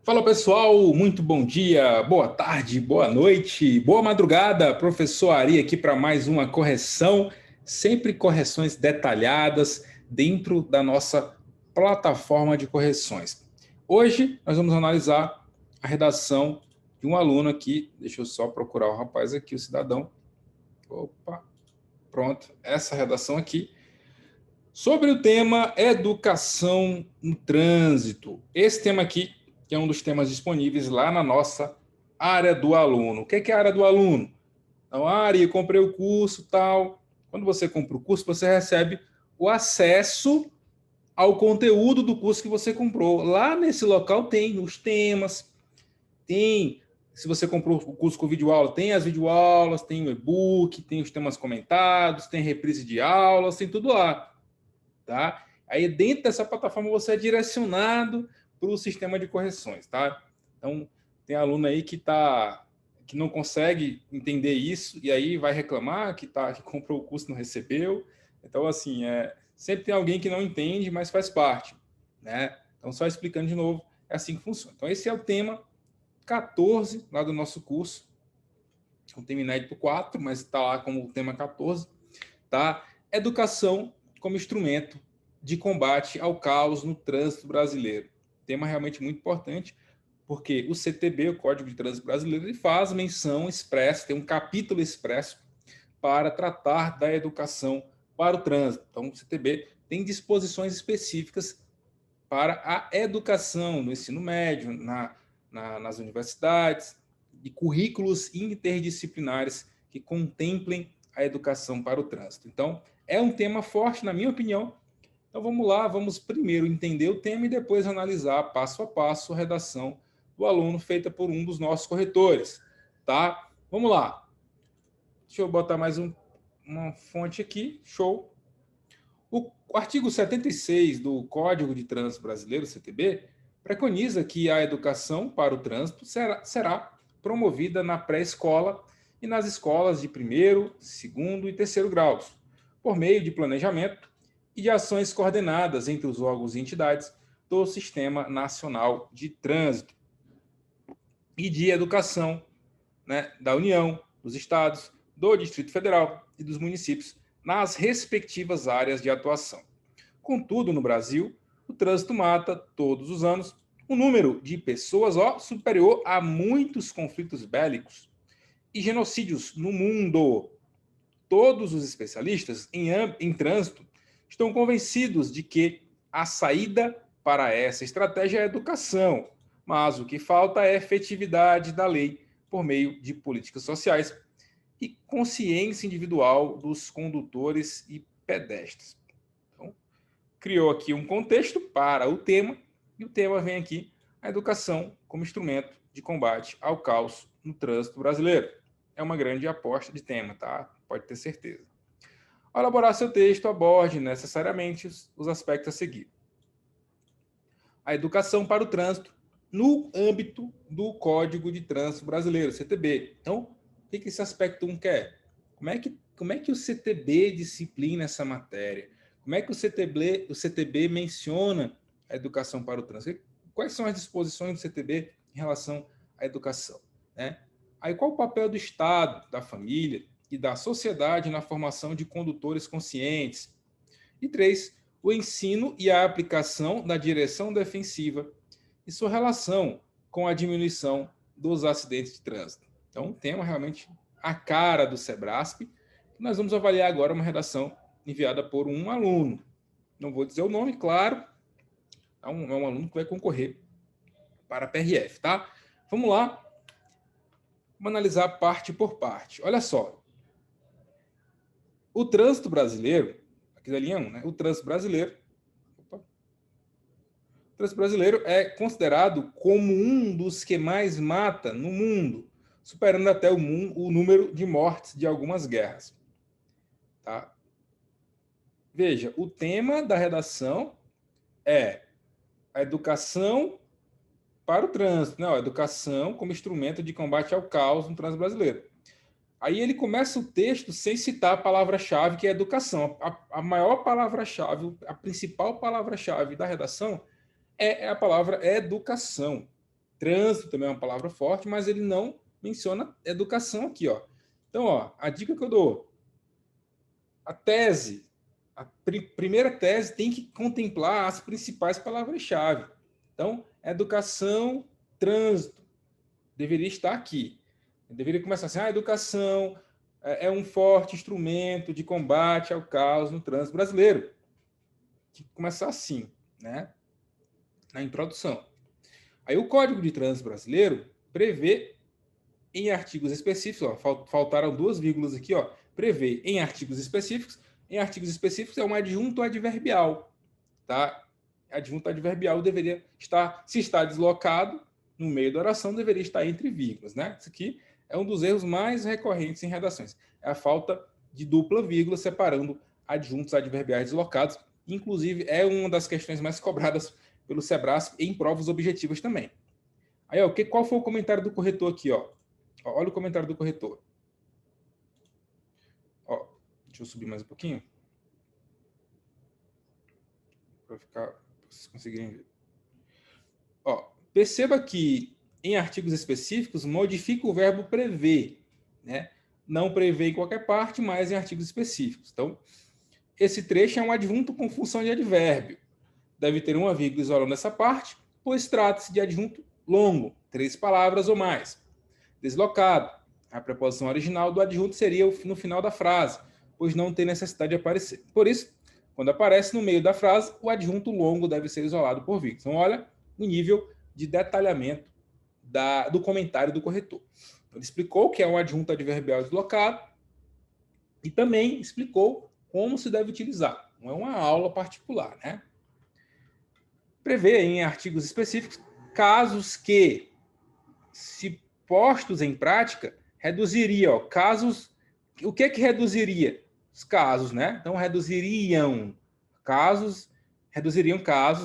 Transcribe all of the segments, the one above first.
Fala pessoal, muito bom dia, boa tarde, boa noite, boa madrugada. Professor Ari aqui para mais uma correção, sempre correções detalhadas dentro da nossa plataforma de correções. Hoje nós vamos analisar a redação de um aluno aqui. Deixa eu só procurar o rapaz aqui, o cidadão. Opa, pronto, essa redação aqui. Sobre o tema educação no trânsito. Esse tema aqui, que é um dos temas disponíveis lá na nossa área do aluno. O que é a área do aluno? Então, Ari, eu comprei o curso, tal. Quando você compra o curso, você recebe o acesso ao conteúdo do curso que você comprou. Lá nesse local tem os temas, tem, se você comprou o curso com videoaula, tem as videoaulas, tem o e-book, tem os temas comentados, tem reprise de aulas, tem tudo lá. Tá? Aí dentro dessa plataforma você é direcionado para o sistema de correções, tá? Então tem aluno aí que não consegue entender isso e aí vai reclamar que comprou o curso e não recebeu. Então assim, sempre tem alguém que não entende, mas faz parte, né? Então só explicando de novo, é assim que funciona. Então esse é o tema 14 lá do nosso curso. É um tema inédito 4, mas está lá como o tema 14, tá? Educação como instrumento de combate ao caos no trânsito brasileiro. Tema realmente muito importante, porque o CTB, o Código de Trânsito Brasileiro, ele faz menção expressa, tem um capítulo expresso para tratar da educação para o trânsito. Então, o CTB tem disposições específicas para a educação no ensino médio, nas universidades, e currículos interdisciplinares que contemplem a educação para o trânsito. Então, é um tema forte, na minha opinião. Então, vamos lá, vamos primeiro entender o tema e depois analisar passo a passo a redação do aluno feita por um dos nossos corretores. Tá? Vamos lá. Deixa eu botar mais uma fonte aqui. Show. O artigo 76 do Código de Trânsito Brasileiro, CTB, preconiza que a educação para o trânsito será promovida na pré-escola e nas escolas de primeiro, segundo e terceiro graus, por meio de planejamento e de ações coordenadas entre os órgãos e entidades do Sistema Nacional de Trânsito e de Educação, né, da União, dos Estados, do Distrito Federal e dos municípios, nas respectivas áreas de atuação. Contudo, no Brasil, o trânsito mata, todos os anos, um número de pessoas superior a muitos conflitos bélicos e genocídios no mundo. Todos os especialistas em trânsito estão convencidos de que a saída para essa estratégia é a educação, mas o que falta é a efetividade da lei por meio de políticas sociais e consciência individual dos condutores e pedestres. Então, criou aqui um contexto para o tema, e o tema vem aqui, a educação como instrumento de combate ao caos no trânsito brasileiro. É uma grande aposta de tema, tá? Pode ter certeza. Ao elaborar seu texto, aborde necessariamente os aspectos a seguir. A educação para o trânsito no âmbito do Código de Trânsito Brasileiro, CTB. Então, o que esse aspecto 1 quer? Como é que o CTB disciplina essa matéria? Como é que o CTB menciona a educação para o trânsito? Quais são as disposições do CTB em relação à educação, né? Aí qual o papel do Estado, da família e da sociedade na formação de condutores conscientes? E 3, o ensino e a aplicação da direção defensiva e sua relação com a diminuição dos acidentes de trânsito. Então, um tema realmente a cara do Sebrasp. Nós vamos avaliar agora uma redação enviada por um aluno. Não vou dizer o nome, claro. É um aluno que vai concorrer para a PRF, tá? Vamos lá. Vamos analisar parte por parte. Olha só. O trânsito brasileiro, aqui da linha 1, né? O trânsito brasileiro é considerado como um dos que mais mata no mundo, superando até o número de mortes de algumas guerras. Tá? Veja, o tema da redação é a educação para o trânsito, né? A educação como instrumento de combate ao caos no trânsito brasileiro. Aí ele começa o texto sem citar a palavra-chave, que é educação. A maior palavra-chave, a principal palavra-chave da redação é a palavra educação. Trânsito também é uma palavra forte, mas ele não menciona educação aqui, ó. Então, ó, a dica que eu dou, a tese, a primeira tese tem que contemplar as principais palavras-chave. Então, educação, trânsito, deveria estar aqui. Eu deveria começar assim, a educação é um forte instrumento de combate ao caos no trânsito brasileiro. Tem que começar assim, né? Na introdução. Aí o Código de Trânsito Brasileiro prevê em artigos específicos, ó, faltaram 2 vírgulas aqui, ó, prevê em artigos específicos é um adjunto adverbial, tá? Adjunto adverbial deveria estar, se está deslocado no meio da oração, deveria estar entre vírgulas, né? Isso aqui é um dos erros mais recorrentes em redações, é a falta de dupla vírgula separando adjuntos adverbiais deslocados, inclusive é uma das questões mais cobradas pelo Sebrasp em provas objetivas também. Aí, ó, qual foi o comentário do corretor aqui, ó? Olha o comentário do corretor. Ó, deixa eu subir mais um pouquinho. Para vocês conseguirem ver. Ó, perceba que em artigos específicos modifica o verbo prever, né? Não prevê em qualquer parte, mas em artigos específicos. Então, esse trecho é um adjunto com função de advérbio. Deve ter uma vírgula isolando essa parte, pois trata-se de adjunto longo, 3 palavras ou mais. Deslocado. A preposição original do adjunto seria no final da frase, pois não tem necessidade de aparecer. Por isso, quando aparece no meio da frase, o adjunto longo deve ser isolado por vírgula. Então, olha o nível de detalhamento do comentário do corretor. Ele explicou que é um adjunto adverbial deslocado e também explicou como se deve utilizar. Não é uma aula particular, né? Prevê em artigos específicos casos que, se postos em prática, reduziria, ó, casos. O que reduziria? Os casos, né? Então, reduziriam casos,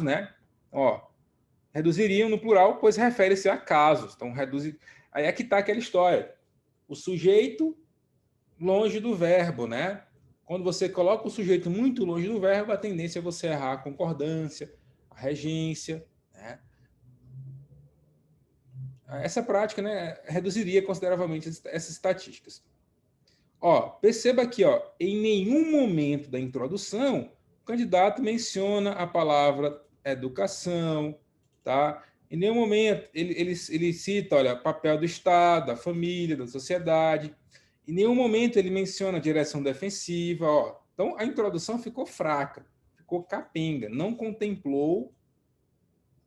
né? Ó, reduziriam no plural, pois refere-se a casos. Então, reduzir. Aí é que está aquela história. O sujeito longe do verbo, né? Quando você coloca o sujeito muito longe do verbo, a tendência é você errar a concordância, a regência, né? Essa prática, né, reduziria consideravelmente essas estatísticas. Ó, perceba aqui, ó, em nenhum momento da introdução, o candidato menciona a palavra educação, tá? Em nenhum momento ele cita, olha, papel do Estado, da família, da sociedade. Em nenhum momento ele menciona a direção defensiva, ó. Então, a introdução ficou fraca, ficou capenga, não contemplou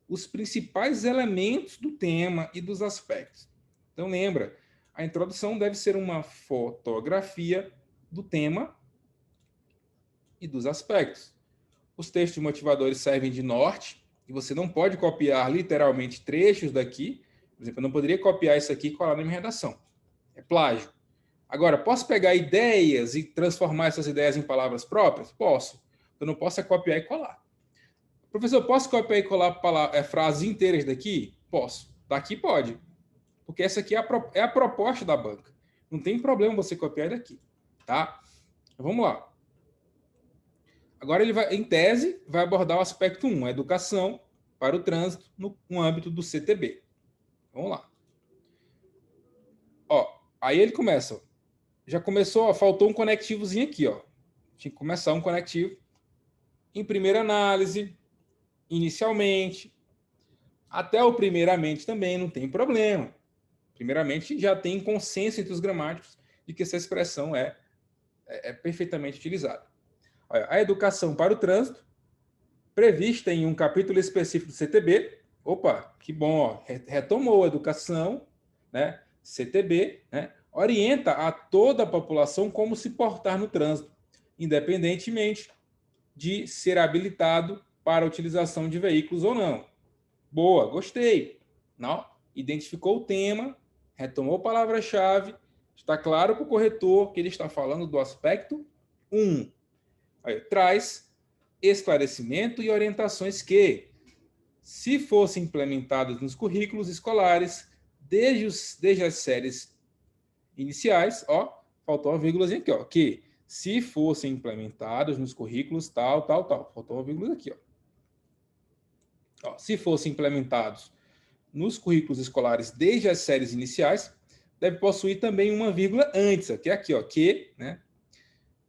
os principais elementos do tema e dos aspectos. Então, lembra, a introdução deve ser uma fotografia do tema e dos aspectos. Os textos motivadores servem de norte, e você não pode copiar literalmente trechos daqui. Por exemplo, eu não poderia copiar isso aqui e colar na minha redação. É plágio. Agora, posso pegar ideias e transformar essas ideias em palavras próprias? Posso. Eu não posso é copiar e colar. Professor, posso copiar e colar frases inteiras daqui? Posso. Daqui pode. Porque essa aqui é a proposta da banca. Não tem problema você copiar daqui. Tá? Então, vamos lá. Agora ele vai, em tese, vai abordar o aspecto 1, a educação para o trânsito no âmbito do CTB. Vamos lá. Ó, aí ele começa. Já começou, ó, faltou um conectivozinho aqui, ó. Tinha que começar um conectivo. Em primeira análise, inicialmente, até o primeiramente também não tem problema. Primeiramente, já tem consenso entre os gramáticos de que essa expressão é perfeitamente utilizada. Olha, a educação para o trânsito, prevista em um capítulo específico do CTB. Opa, que bom, ó, retomou a educação, né? CTB, né? Orienta a toda a população como se portar no trânsito, independentemente de ser habilitado para a utilização de veículos ou não. Boa, gostei. Não? Identificou o tema, retomou palavra-chave, está claro para o corretor que ele está falando do aspecto 1. Aí, traz esclarecimento e orientações que, se fossem implementadas nos currículos escolares, desde as séries iniciais, ó, faltou uma vírgulazinha aqui, ó, que se fossem implementados nos currículos tal, faltou uma vírgula aqui, ó. Ó, se fossem implementados nos currículos escolares desde as séries iniciais, deve possuir também uma vírgula antes, que é aqui, ó, que, né,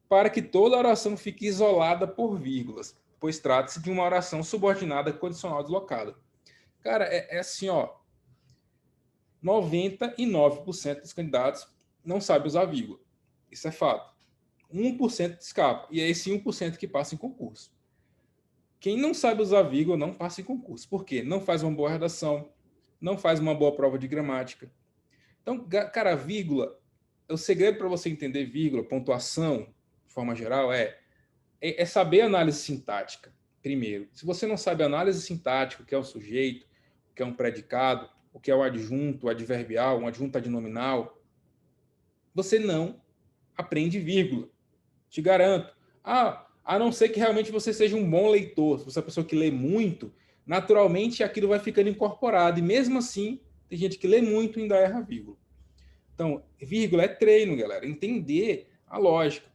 para que toda oração fique isolada por vírgulas, pois trata-se de uma oração subordinada condicional deslocada. Cara, é assim, ó, 99% dos candidatos não sabe usar vírgula. Isso é fato. 1% escapa, e é esse 1% que passa em concurso. Quem não sabe usar vírgula não passa em concurso. Por quê? Não faz uma boa redação, não faz uma boa prova de gramática. Então, cara, vírgula, o segredo para você entender vírgula, pontuação, de forma geral, é saber análise sintática, primeiro. Se você não sabe análise sintática, o que é um sujeito, o que é um predicado, o que é o adjunto, o adverbial, um adjunto adnominal, você não aprende vírgula. Te garanto. A não ser que realmente você seja um bom leitor, se você é uma pessoa que lê muito, naturalmente aquilo vai ficando incorporado. E mesmo assim, tem gente que lê muito e ainda erra vírgula. Então, vírgula é treino, galera. Entender a lógica.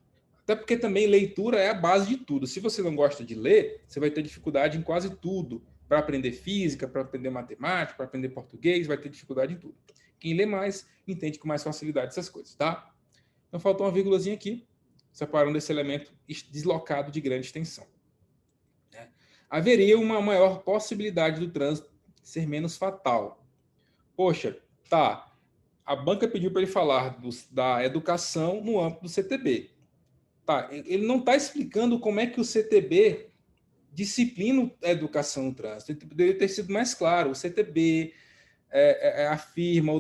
Até porque também leitura é a base de tudo. Se você não gosta de ler, você vai ter dificuldade em quase tudo. Para aprender física, para aprender matemática, para aprender português, vai ter dificuldade em tudo. Quem lê mais, entende com mais facilidade essas coisas, tá? Então, faltou uma vírgulazinha aqui, separando esse elemento deslocado de grande extensão. Haveria uma maior possibilidade do trânsito ser menos fatal. Poxa, tá. A banca pediu para ele falar da educação no âmbito do CTB. Tá, ele não está explicando como é que o CTB disciplina a educação no trânsito. Ele poderia ter sido mais claro. O CTB afirma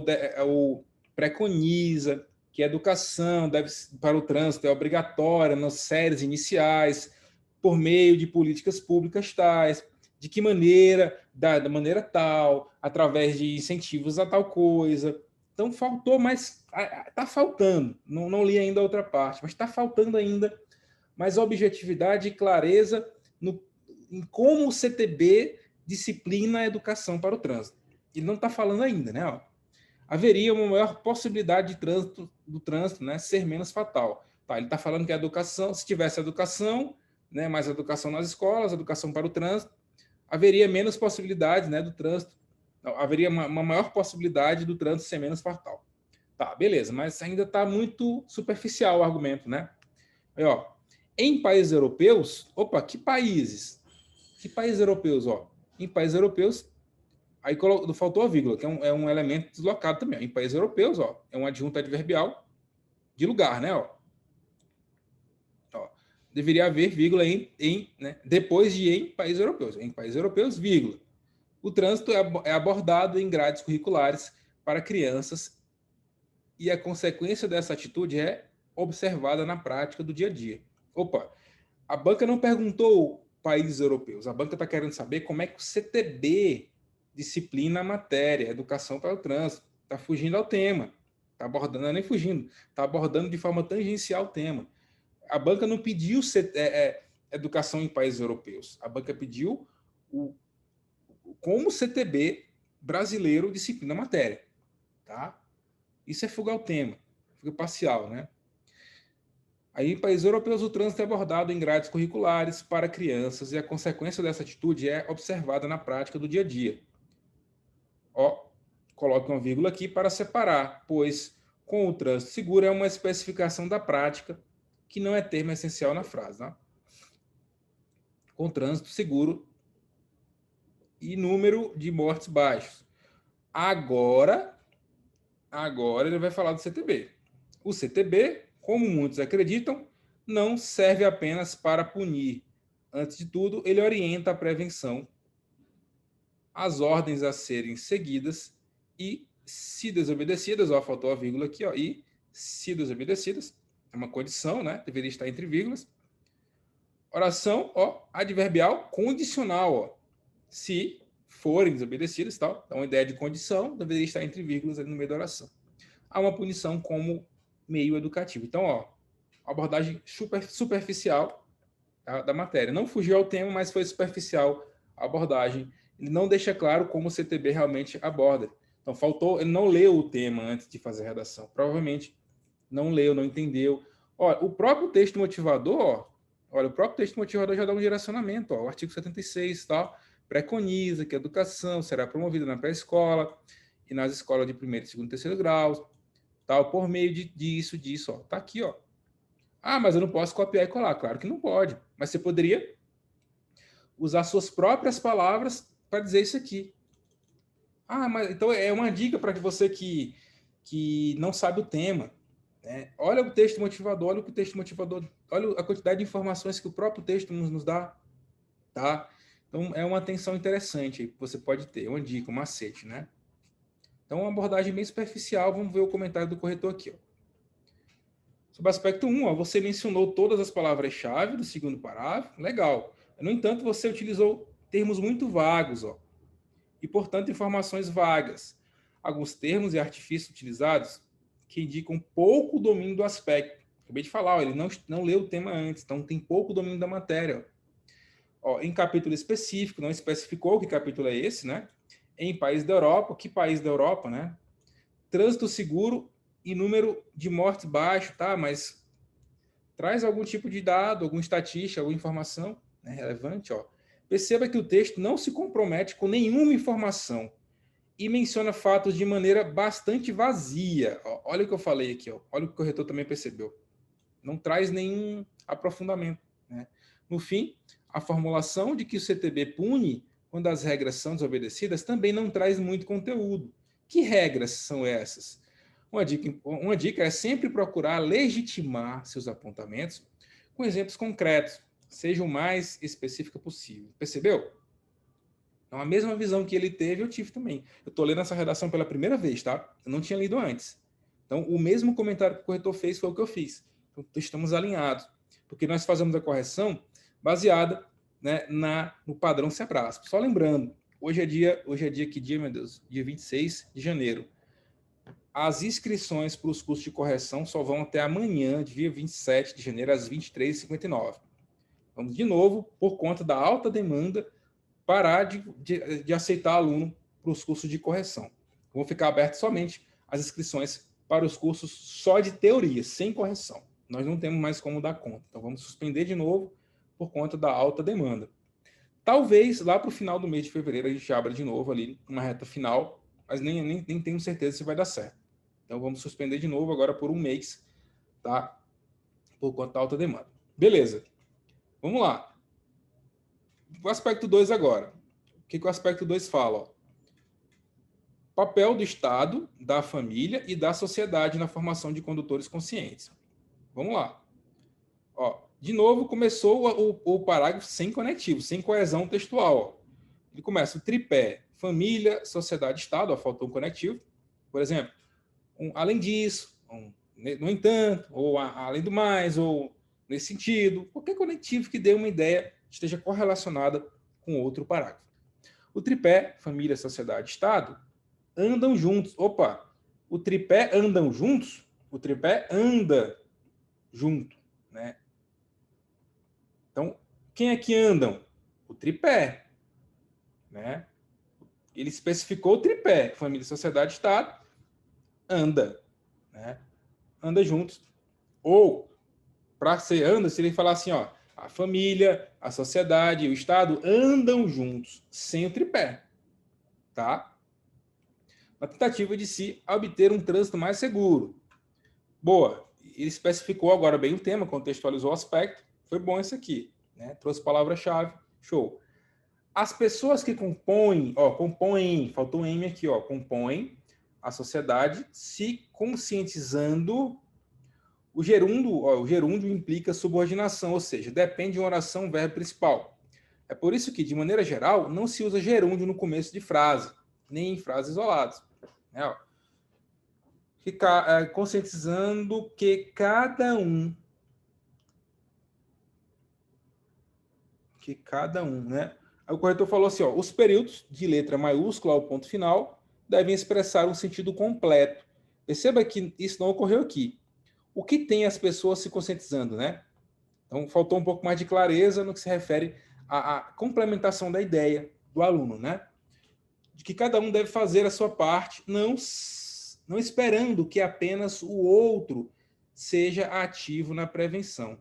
ou preconiza que a educação para o trânsito é obrigatória nas séries iniciais, por meio de políticas públicas tais, de que maneira, da maneira tal, através de incentivos a tal coisa. Então, faltou, mas está faltando. Não li ainda a outra parte, mas está faltando ainda mais objetividade e clareza em como o CTB disciplina a educação para o trânsito. Ele não está falando ainda, né? Ó. Haveria uma maior possibilidade do trânsito, né, ser menos fatal. Tá, ele está falando que a educação, se tivesse educação, né, mais educação nas escolas, educação para o trânsito, haveria menos possibilidades, né, do trânsito. Não, haveria uma maior possibilidade do trânsito ser menos fatal. Tá, beleza, mas ainda está muito superficial o argumento, né? Aí, ó, em países europeus, opa, que países? Que países europeus, ó? Em países europeus, aí faltou a vírgula, que é um elemento deslocado também. Em países europeus, ó, é um adjunto adverbial de lugar, né? Ó. Deveria haver vírgula né, depois de em países europeus. Em países europeus, vírgula. O trânsito é abordado em grades curriculares para crianças e a consequência dessa atitude é observada na prática do dia a dia. Opa, a banca não perguntou países europeus, a banca está querendo saber como é que o CTB disciplina a matéria, educação para o trânsito. Está fugindo ao tema, está abordando, não é nem fugindo, está abordando de forma tangencial o tema. A banca não pediu educação em países europeus, a banca pediu como o CTB brasileiro disciplina a matéria. Tá? Isso é fuga ao tema, fuga parcial, né? Aí, em países europeus, o trânsito é abordado em grades curriculares para crianças e a consequência dessa atitude é observada na prática do dia a dia. Ó, coloque uma vírgula aqui para separar, pois com o trânsito seguro é uma especificação da prática que não é termo essencial na frase. Né? Com trânsito seguro e número de mortes baixos. Agora ele vai falar do CTB. O CTB, como muitos acreditam, não serve apenas para punir. Antes de tudo, ele orienta a prevenção, as ordens a serem seguidas e, se desobedecidas, ó, faltou a vírgula aqui, ó, e se desobedecidas, é uma condição, né? Deveria estar entre vírgulas. Oração, ó, adverbial condicional, ó. Se forem desobedecidas, tal, dá uma ideia de condição, deveria estar entre vírgulas ali no meio da oração. Há uma punição como meio educativo. Então, ó, abordagem superficial, tá, da matéria. Não fugiu ao tema, mas foi superficial a abordagem. Ele não deixa claro como o CTB realmente aborda. Então, faltou, ele não leu o tema antes de fazer a redação. Provavelmente não leu, não entendeu. Ó, o próprio texto motivador, ó, olha, o próprio texto motivador já dá um direcionamento, ó, o artigo 76, tal, preconiza que a educação será promovida na pré-escola e nas escolas de primeiro, segundo e terceiro grau, tal, por meio disso, ó. Tá aqui, ó. Ah, mas eu não posso copiar e colar. Claro que não pode. Mas você poderia usar suas próprias palavras para dizer isso aqui. Ah, mas então é uma dica para você que não sabe o tema. Né? Olha o texto motivador, olha o que o texto motivador, olha a quantidade de informações que o próprio texto nos dá. Tá? Então é uma atenção interessante que você pode ter, uma dica, um macete, né? Então, uma abordagem bem superficial, vamos ver o comentário do corretor aqui. Ó. Sobre o aspecto 1, ó, você mencionou todas as palavras-chave do segundo parágrafo, legal. No entanto, você utilizou termos muito vagos, ó, e, portanto, informações vagas. Alguns termos e artifícios utilizados que indicam pouco domínio do aspecto. Acabei de falar, ó, ele não leu o tema antes, então tem pouco domínio da matéria. Ó, em capítulo específico, não especificou que capítulo é esse, né? Em país da Europa, que país da Europa, né? Trânsito seguro e número de mortes baixo, tá? Mas traz algum tipo de dado, alguma estatística, alguma informação, né, relevante, ó. Perceba que o texto não se compromete com nenhuma informação e menciona fatos de maneira bastante vazia. Ó, olha o que eu falei aqui, ó. Olha o que o corretor também percebeu. Não traz nenhum aprofundamento, né? No fim, a formulação de que o CTB pune quando as regras são desobedecidas também não traz muito conteúdo. Que regras são essas? Uma dica é sempre procurar legitimar seus apontamentos com exemplos concretos, seja o mais específica possível. Percebeu? Então, a mesma visão que ele teve, eu tive também. Eu estou lendo essa redação pela primeira vez, tá? Eu não tinha lido antes. Então, o mesmo comentário que o corretor fez foi o que eu fiz. Então, estamos alinhados. Porque nós fazemos a correção baseada, né, no padrão Sebrasp. Só lembrando, hoje é dia que dia, meu Deus? Dia 26 de janeiro. As inscrições para os cursos de correção só vão até amanhã, dia 27 de janeiro, às 23h59. Vamos, de novo, por conta da alta demanda, parar de aceitar aluno para os cursos de correção. Vão ficar abertas somente as inscrições para os cursos só de teoria, sem correção. Nós não temos mais como dar conta. Então, vamos suspender de novo por conta da alta demanda. Talvez lá para o final do mês de fevereiro a gente abra de novo ali uma reta final, mas nem tenho certeza se vai dar certo. Então, vamos suspender de novo agora por um mês, tá? Por conta da alta demanda. Beleza. Vamos lá. O aspecto 2 agora. O que o aspecto 2 fala? Ó? Papel do Estado, da família e da sociedade na formação de condutores conscientes. Vamos lá. Ó, de novo, começou o parágrafo sem conectivo, sem coesão textual. Ó. Ele começa o tripé, família, sociedade, Estado. Ó, faltou um conectivo. Por exemplo, além disso, no entanto, ou além do mais, ou nesse sentido, qualquer conectivo que dê uma ideia esteja correlacionada com outro parágrafo. O tripé, família, sociedade, Estado, andam juntos. Opa, o tripé andam juntos? O tripé anda junto, né? Então, quem é que andam? O tripé, né? Ele especificou o tripé, família, sociedade, Estado, anda, né? Anda juntos. Ou, para ser anda, se ele falar assim, ó, a família, a sociedade e o Estado andam juntos, sem o tripé, tá? Na tentativa de se obter um trânsito mais seguro. Boa, ele especificou agora bem o tema, contextualizou o aspecto, foi bom isso aqui, né? Trouxe palavra-chave, show. As pessoas que compõem, faltou um M aqui, ó, compõem a sociedade se conscientizando. O gerúndio implica subordinação, ou seja, depende de uma oração, verbo principal. É por isso que, de maneira geral, não se usa gerúndio no começo de frase, nem em frases isoladas. Né? Ó. Conscientizando que cada um, né? Aí o corretor falou assim, ó, os períodos de letra maiúscula ao ponto final devem expressar um sentido completo. Perceba que isso não ocorreu aqui. O que tem as pessoas se conscientizando, né? Então, faltou um pouco mais de clareza no que se refere à complementação da ideia do aluno, né? De que cada um deve fazer a sua parte, não esperando que apenas o outro seja ativo na prevenção.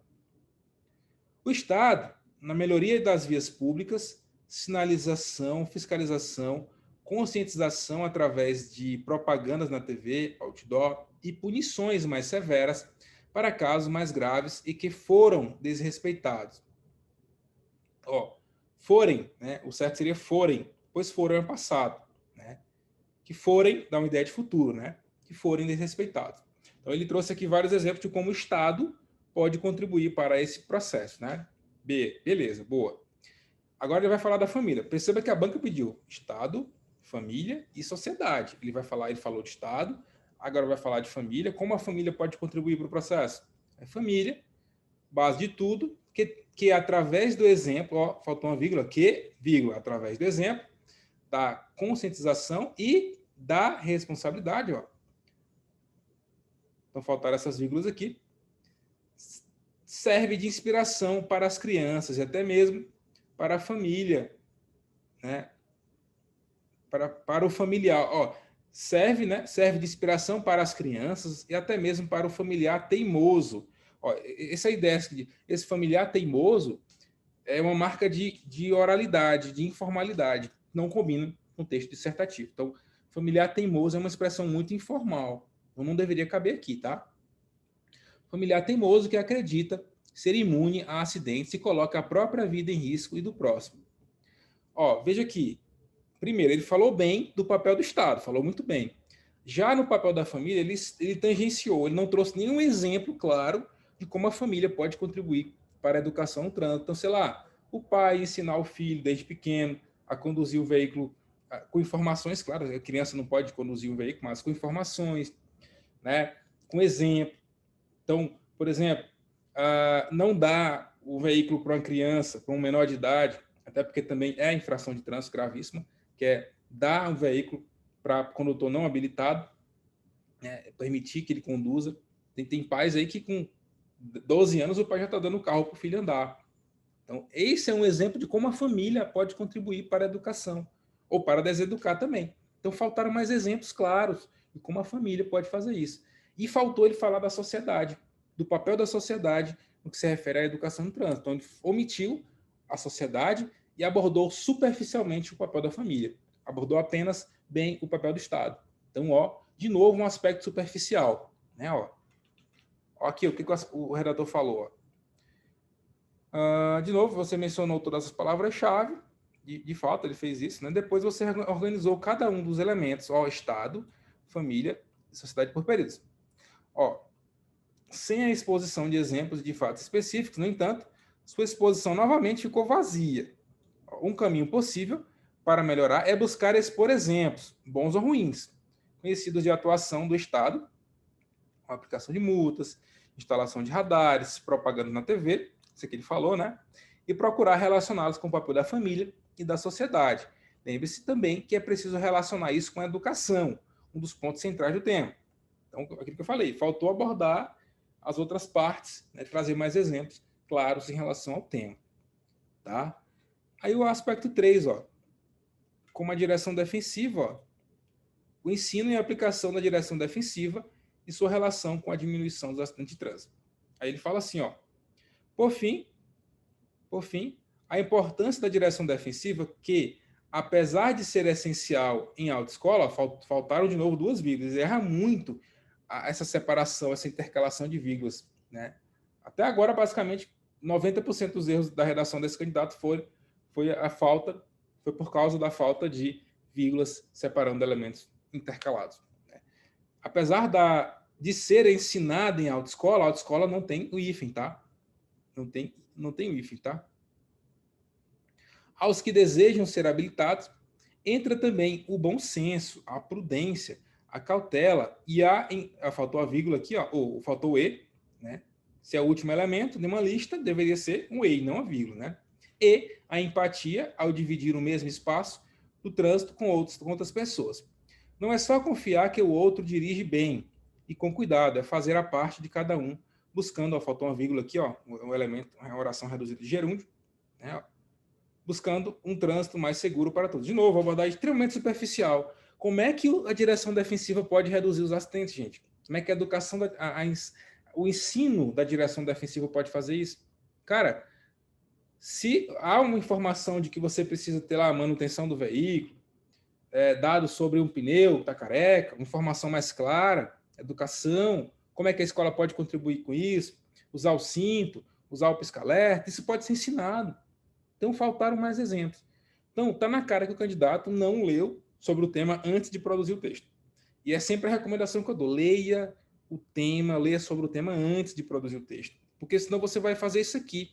O Estado, na melhoria das vias públicas, sinalização, fiscalização, conscientização através de propagandas na TV, outdoor e punições mais severas para casos mais graves e que foram desrespeitados. Ó, forem, né? O certo seria forem, pois foram é passado, né? Que forem dá uma ideia de futuro, né? Que forem desrespeitados. Então ele trouxe aqui vários exemplos de como o Estado pode contribuir para esse processo, né? Beleza, boa. Agora ele vai falar da família. Perceba que a banca pediu Estado, família e sociedade. Ele falou de Estado, agora vai falar de família. Como a família pode contribuir para o processo? É família, base de tudo, que através do exemplo, ó, faltou uma vírgula, através do exemplo, da conscientização e da responsabilidade, ó. Então faltaram essas vírgulas aqui. Serve de inspiração para as crianças e até mesmo para a família, né? Para o familiar, ó, serve, né? Serve de inspiração para as crianças e até mesmo para o familiar teimoso. Ó, essa ideia de esse familiar teimoso é uma marca de oralidade, de informalidade, não combina com o texto dissertativo. Então, familiar teimoso é uma expressão muito informal, então não deveria caber aqui, tá? Familiar teimoso que acredita ser imune a acidentes e coloca a própria vida em risco e do próximo. Ó, veja aqui. Primeiro, ele falou bem do papel do Estado, falou muito bem. Já no papel da família, ele tangenciou, ele não trouxe nenhum exemplo claro de como a família pode contribuir para a educação no trânsito. Então, sei lá, o pai ensinar o filho desde pequeno a conduzir o veículo com informações, claro, a criança não pode conduzir um veículo, mas com informações, né, com exemplo. Então, por exemplo, não dá o veículo para uma criança, para um menor de idade, até porque também é infração de trânsito gravíssima, que é dar um veículo para condutor não habilitado, né, permitir que ele conduza. Tem pais aí que com 12 anos o pai já está dando o carro para o filho andar. Então, esse é um exemplo de como a família pode contribuir para a educação, ou para deseducar também. Então, faltaram mais exemplos claros de como a família pode fazer isso. E faltou ele falar da sociedade, do papel da sociedade no que se refere à educação no trânsito. Então, ele omitiu a sociedade e abordou superficialmente o papel da família. Abordou apenas bem o papel do Estado. Então, ó, de novo, um aspecto superficial. Né, ó. Ó aqui o que o redator falou. De novo, você mencionou todas as palavras-chave. De fato, ele fez isso. Né? Depois você organizou cada um dos elementos. Ó, Estado, família e sociedade por períodos. Ó, sem a exposição de exemplos de fatos específicos, no entanto, sua exposição novamente ficou vazia. Um caminho possível para melhorar é buscar expor exemplos, bons ou ruins, conhecidos de atuação do Estado, com aplicação de multas, instalação de radares, propaganda na TV, isso que ele falou, né? E procurar relacioná-los com o papel da família e da sociedade. Lembre-se também que é preciso relacionar isso com a educação, um dos pontos centrais do tema. Então, aquilo que eu falei, faltou abordar as outras partes, né, trazer mais exemplos claros em relação ao tema. Tá? Aí o aspecto 3, ó, como a direção defensiva, ó, o ensino e a aplicação da direção defensiva e sua relação com a diminuição dos acidentes de trânsito. Aí ele fala assim, ó, por fim, a importância da direção defensiva que, apesar de ser essencial em autoescola, faltaram de novo duas vírgulas, erra muito essa separação, essa intercalação de vírgulas, né? Até agora, basicamente, 90% dos erros da redação desse candidato foi por causa da falta de vírgulas separando elementos intercalados. Né? Apesar de ser ensinada em autoescola, a autoescola não tem o hífen, tá? Não tem o hífen, tá? Aos que desejam ser habilitados, entra também o bom senso, a prudência, a cautela e faltou a vírgula aqui, ó, ou faltou o e, né? Se é o último elemento de uma lista, deveria ser um e, não a vírgula, né? E a empatia ao dividir o mesmo espaço do trânsito com outras pessoas. Não é só confiar que o outro dirige bem e com cuidado, é fazer a parte de cada um, buscando, ó, faltou uma vírgula aqui, ó, um elemento, uma oração reduzida de gerúndio, né? Ó, buscando um trânsito mais seguro para todos. De novo, abordagem extremamente superficial. Como é que a direção defensiva pode reduzir os acidentes, gente? Como é que a educação, o ensino da direção defensiva pode fazer isso? Cara, Se há uma informação de que você precisa ter lá a manutenção do veículo, dados sobre um pneu que está careca, uma informação mais clara, educação, como é que a escola pode contribuir com isso, usar o cinto, usar o pisca-alerta, isso pode ser ensinado. Então, faltaram mais exemplos. Então, está na cara que o candidato não leu sobre o tema antes de produzir o texto. E é sempre a recomendação que eu dou: leia o tema, leia sobre o tema antes de produzir o texto. Porque senão você vai fazer isso aqui.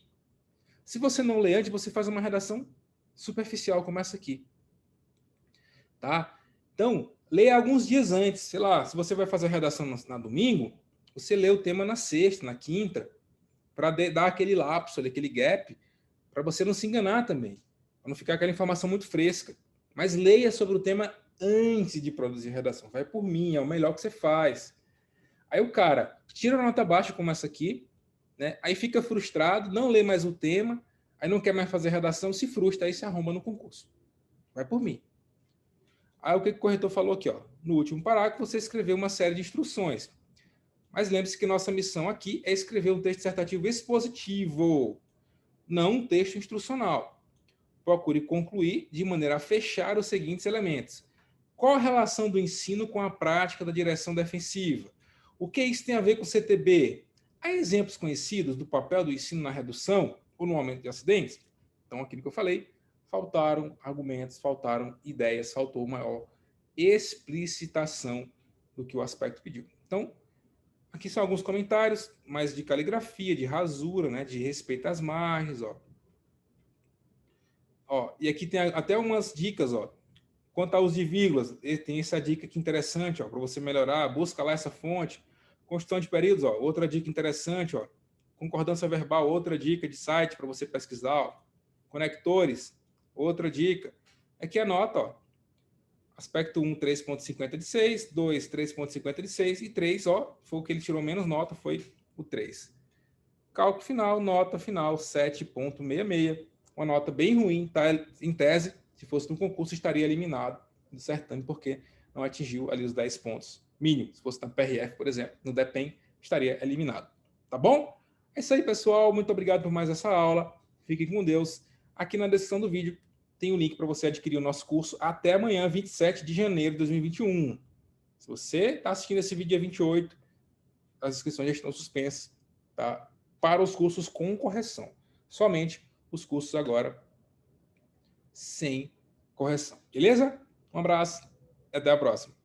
Se você não lê antes, você faz uma redação superficial como essa aqui. Tá? Então, leia alguns dias antes. Sei lá, se você vai fazer a redação na domingo, você lê o tema na sexta, na quinta, para dar aquele lapso, aquele gap, para você não se enganar também, para não ficar aquela informação muito fresca. Mas leia sobre o tema antes de produzir a redação. Vai por mim, é o melhor que você faz. Aí o cara tira a nota baixa como essa aqui, né? Aí fica frustrado, não lê mais o tema, aí não quer mais fazer redação, se frustra, aí se arromba no concurso. Vai por mim. Aí o que o corretor falou aqui, ó? No último parágrafo, você escreveu uma série de instruções. Mas lembre-se que nossa missão aqui é escrever um texto dissertativo expositivo, não um texto instrucional. Procure concluir de maneira a fechar os seguintes elementos. Qual a relação do ensino com a prática da direção defensiva? O que isso tem a ver com o CTB? Há exemplos conhecidos do papel do ensino na redução ou no aumento de acidentes? Então, aquilo que eu falei, faltaram argumentos, faltaram ideias, faltou maior explicitação do que o aspecto pediu. Então, aqui são alguns comentários, mais de caligrafia, de rasura, né, de respeito às margens, ó. Ó, e aqui tem até umas dicas, ó. Quanto aos de vírgulas, tem essa dica aqui interessante, ó, para você melhorar, busca lá essa fonte. Construção de períodos, ó, outra dica interessante, ó. Concordância verbal, outra dica de site para você pesquisar, ó. Conectores, outra dica. Aqui anota, ó. Aspecto 1, 3.50 de 6, 2, 3.50 de 6 e 3, ó, foi o que ele tirou menos nota, foi o 3. Cálculo final, nota final 7.66. Uma nota bem ruim, tá? Em tese, se fosse no concurso, estaria eliminado do certame, porque não atingiu ali os 10 pontos mínimos. Se fosse na PRF, por exemplo, no DEPEN, estaria eliminado. Tá bom? É isso aí, pessoal. Muito obrigado por mais essa aula. Fiquem com Deus. Aqui na descrição do vídeo tem o link para você adquirir o nosso curso até amanhã, 27 de janeiro de 2021. Se você está assistindo esse vídeo dia 28, as inscrições já estão suspensas, tá? Para os cursos com correção. Somente os cursos agora sem correção. Beleza? Um abraço e até a próxima.